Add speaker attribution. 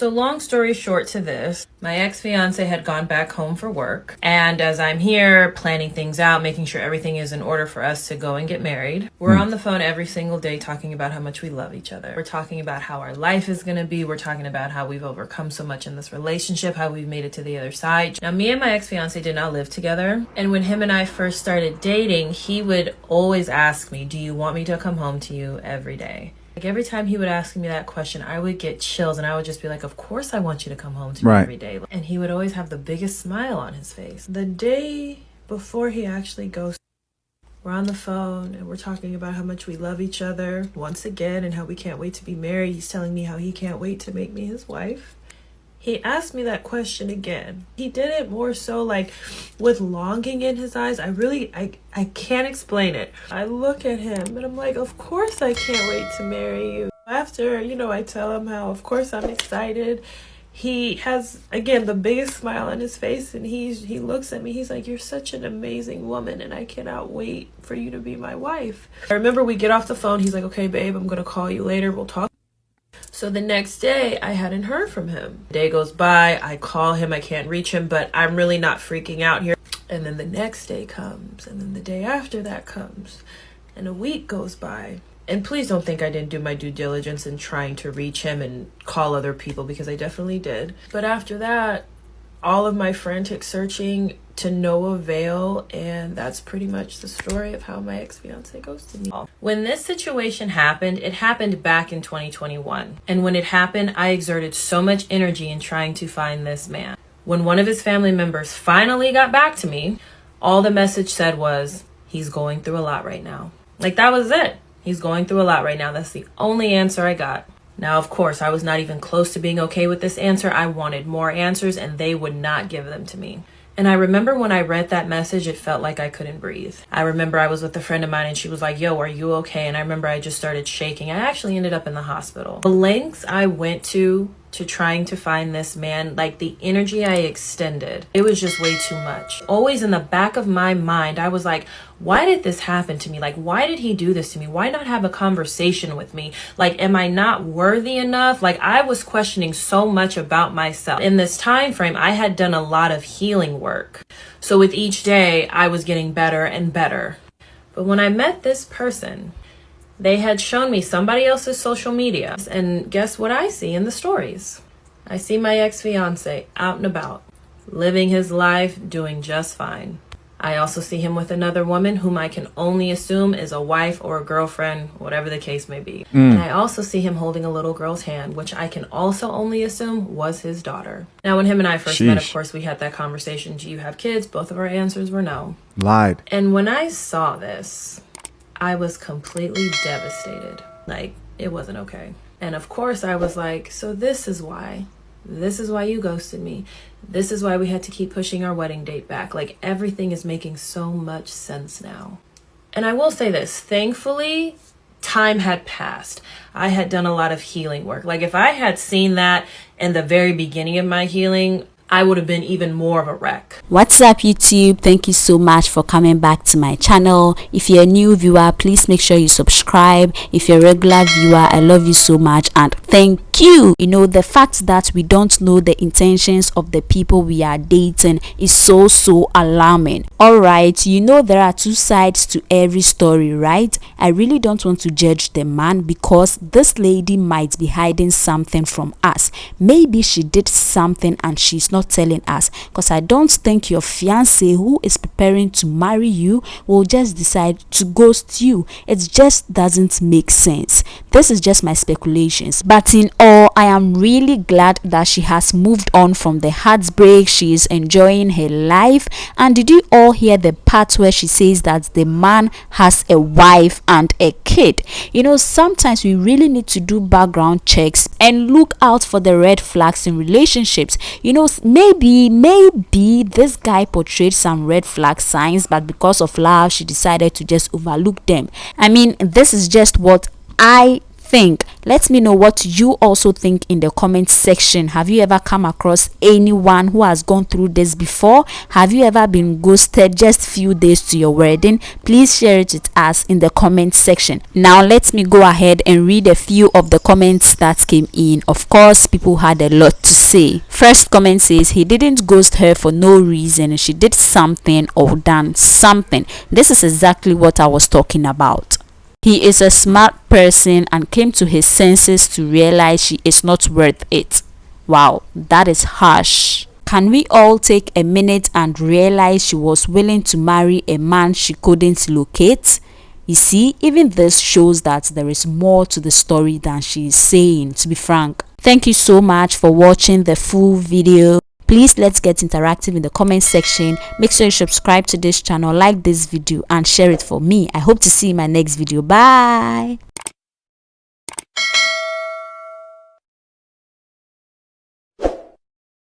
Speaker 1: So long story short to this, my ex-fiance had gone back home for work. And as I'm here planning things out, making sure everything is in order for us to go and get married, we're on the phone every single day talking about how much we love each other. We're talking about how our life is going to be. We're talking about how we've overcome so much in this relationship, how we've made it to the other side. Now, me and my ex-fiance did not live together. And when him and I first started dating, he would always ask me, do you want me to come home to you every day? Like every time he would ask me that question, I would get chills and I would just be like, of course I want you to come home to me every day. And he would always have the biggest smile on his face. The day before he actually goes, we're on the phone and we're talking about how much we love each other once again and how we can't wait to be married. He's telling me how he can't wait to make me his wife. He asked me that question again. He did it more so like with longing in his eyes. I can't explain it. I look at him and I'm like, of course I can't wait to marry you. After, I tell him how, of course I'm excited. He has, again, the biggest smile on his face and he looks at me. He's like, you're such an amazing woman and I cannot wait for you to be my wife. I remember we get off the phone. He's like, okay, babe, I'm going to call you later. We'll talk. So the next day, I hadn't heard from him. Day goes by, I call him, I can't reach him, but I'm really not freaking out here. And then the next day comes, and then the day after that comes, and a week goes by. And please don't think I didn't do my due diligence in trying to reach him and call other people, because I definitely did. But after that, all of my frantic searching to no avail, and that's pretty much the story of how my ex-fiance ghosted me. When this situation happened, it happened back in 2021. And when it happened, I exerted so much energy in trying to find this man. When one of his family members finally got back to me, all the message said was, he's going through a lot right now. Like, that was it. He's going through a lot right now. That's the only answer I got. Now, of course, I was not even close to being okay with this answer. I wanted more answers and they would not give them to me. And I remember when I read that message, it felt like I couldn't breathe. I remember I was with a friend of mine and she was like, yo, are you okay? And I remember I just started shaking. I actually ended up in the hospital. The lengths I went to trying to find this man, like the energy I extended, it was just way too much. Always in the back of my mind, I was like, why did this happen to me? Like, why did he do this to me? Why not have a conversation with me? Like, am I not worthy enough? Like, I was questioning so much about myself. In this time frame, I had done a lot of healing work. So with each day, I was getting better and better. But when I met this person, they had shown me somebody else's social media. And guess what I see in the stories? I see my ex-fiance out and about, living his life, doing just fine. I also see him with another woman whom I can only assume is a wife or a girlfriend, whatever the case may be. And I also see him holding a little girl's hand, which I can also only assume was his daughter. Now, when him and I first met, of course, we had that conversation. Do you have kids? Both of our answers were no.
Speaker 2: Lied.
Speaker 1: And when I saw this, I was completely devastated. Like, it wasn't okay. And of course, I was like, so this is why you ghosted me. This is why we had to keep pushing our wedding date back. Like, everything is making so much sense now. And I will say this, thankfully, time had passed. I had done a lot of healing work. Like, if I had seen that in the very beginning of my healing, I would have been even more of a wreck.
Speaker 3: What's up, YouTube? Thank you so much for coming back to my channel. If you're a new viewer, please make sure you subscribe. If you're a regular viewer, I love you so much and thank you. The fact that we don't know the intentions of the people we are dating is so alarming. All right, there are two sides to every story, right? I really don't want to judge the man because this lady might be hiding something from us. Maybe she did something and she's not telling us, because I don't think your fiance who is preparing to marry you will just decide to ghost you. It just doesn't make sense. This is just my speculations, but in all, I am really glad that she has moved on from the heartbreak. She is enjoying her life. And did you all hear the part where she says that the man has a wife and a kid? Sometimes we really need to do background checks and look out for the red flags in relationships. Maybe this guy portrayed some red flag signs, but because of love, she decided to just overlook them. I mean, this is just what I think? Let me know what you also think in the comment section. Have you ever come across anyone who has gone through this before? Have you ever been ghosted just few days to your wedding? Please share it with us in the comment section. Now let me go ahead and read a few of the comments that came in. Of course, people had a lot to say. First comment says he didn't ghost her for no reason. She did something or done something. This is exactly what I was talking about. He is a smart person and came to his senses to realize she is not worth it. Wow, that is harsh. Can we all take a minute and realize she was willing to marry a man she couldn't locate? You see, even this shows that there is more to the story than she is saying, to be frank. Thank you so much for watching the full video. Please let's get interactive in the comment section. Make sure you subscribe to this channel, like this video and share it for me. I hope to see you in my next video. Bye.